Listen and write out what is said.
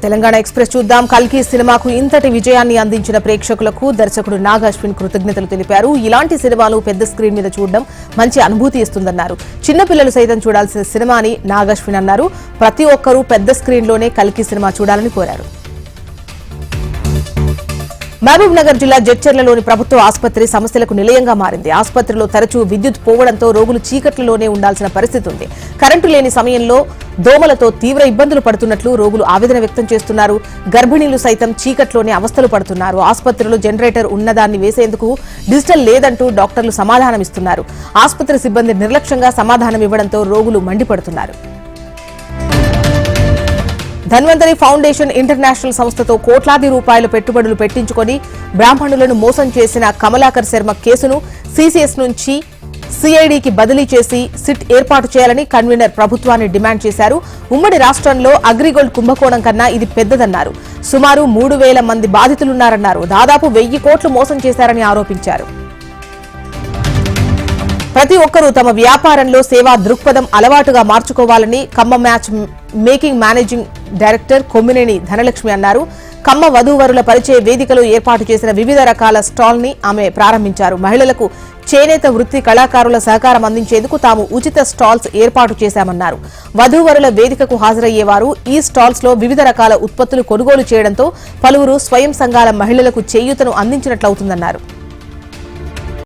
Telangana express చూద్దాం. కల్కి సినిమాకు ఇంతటి విజయాన్ని అందించిన ప్రేక్షకులకు దర్శకుడు నాగ్ అశ్విన్ కృతజ్ఞతలు తెలిపారు. ఇలాంటి సినిమాలు పెద్ద స్క్రీన్ మీద చూడడం మంచి అనుభూతి ఇస్తుందన్నారు. చిన్నపిల్లలు సైతం చూడాల్సిన సినిమా అని నాగ్ అశ్విన్ అన్నారు. ప్రతి ఒక్కరూ పెద్ద స్క్రీన్ లోనే కల్కి సినిమా చూడాలని కోరారు. మహబూబ్ నగర్ జిల్లా జడ్చర్లలోని ప్రభుత్వ ఆసుపత్రి సమస్యలకు నిలయంగా మారింది. ఆసుపత్రిలో తరచూ విద్యుత్ పోవడంతో రోగులు చీకట్లలోనే ఉండాల్సిన పరిస్థితి ఉంది. కరెంటు లేని సమయంలో దోమలతో తీవ్ర ఇబ్బందులు పడుతున్నట్లు రోగులు ఆవేదన వ్యక్తం చేస్తున్నారు. గర్భిణీలు సైతం చీకట్లోనే అవస్థలు పడుతున్నారు. ఆసుపత్రిలో జనరేటర్ ఉన్నదాన్ని వేసేందుకు డిజిటల్ లేదంటూ డాక్టర్లు సమాధానమిస్తున్నారు. ఆసుపత్రి సిబ్బంది నిర్లక్ష్యంగా సమాధానం ఇవ్వడంతో రోగులు మండిపడుతున్నారు. ధన్వంతరి ఫౌండేషన్ ఇంటర్నేషనల్ సంస్థతో కోట్లాది రూపాయల పెట్టుబడులు పెట్టించుకొని బ్రాహ్మణులను మోసం చేసిన కమలాకర్ శర్మ కేసును సీసీఎస్ నుంచి సిఐడికి బదిలీ చేసి సిట్ ఏర్పాటు చేయాలని కన్వీనర్ ప్రభుత్వాన్ని డిమాండ్ చేశారు. ఉమ్మడి రాష్ట్రంలో అగ్రిగోల్డ్ కుంభకోణం కన్నా ఇది పెద్దదన్నారు. సుమారు 3,000 మంది బాధితులున్నారన్నారు. దాదాపు 1,000 కోట్లు మోసం చేశారని ఆరోపించారు. ప్రతి ఒక్కరూ తమ వ్యాపారంలో సేవా దృక్పథం అలవాటుగా మార్చుకోవాలని Khammam match making managing director Kommineni Dhanalakshmi అన్నారు. ఖమ్మ వధూవరుల పరిచయ వేదికలో ఏర్పాటు చేసిన వివిధ రకాల స్టాల్ ని ఆమె ప్రారంభించారు. మహిళలకు చేనేత వృత్తి కళాకారుల సహకారం అందించేందుకు తాము ఉచిత స్టాల్స్ ఏర్పాటు చేశామన్నారు. వధూవరుల వేదికకు హాజరయ్యేవారు ఈ స్టాల్స్ లో వివిధ రకాల ఉత్పత్తులు కొనుగోలు చేయడంతో పలువురు స్వయం సంఘాల మహిళలకు చేయూతను అందించినట్లవుతుందన్నారు.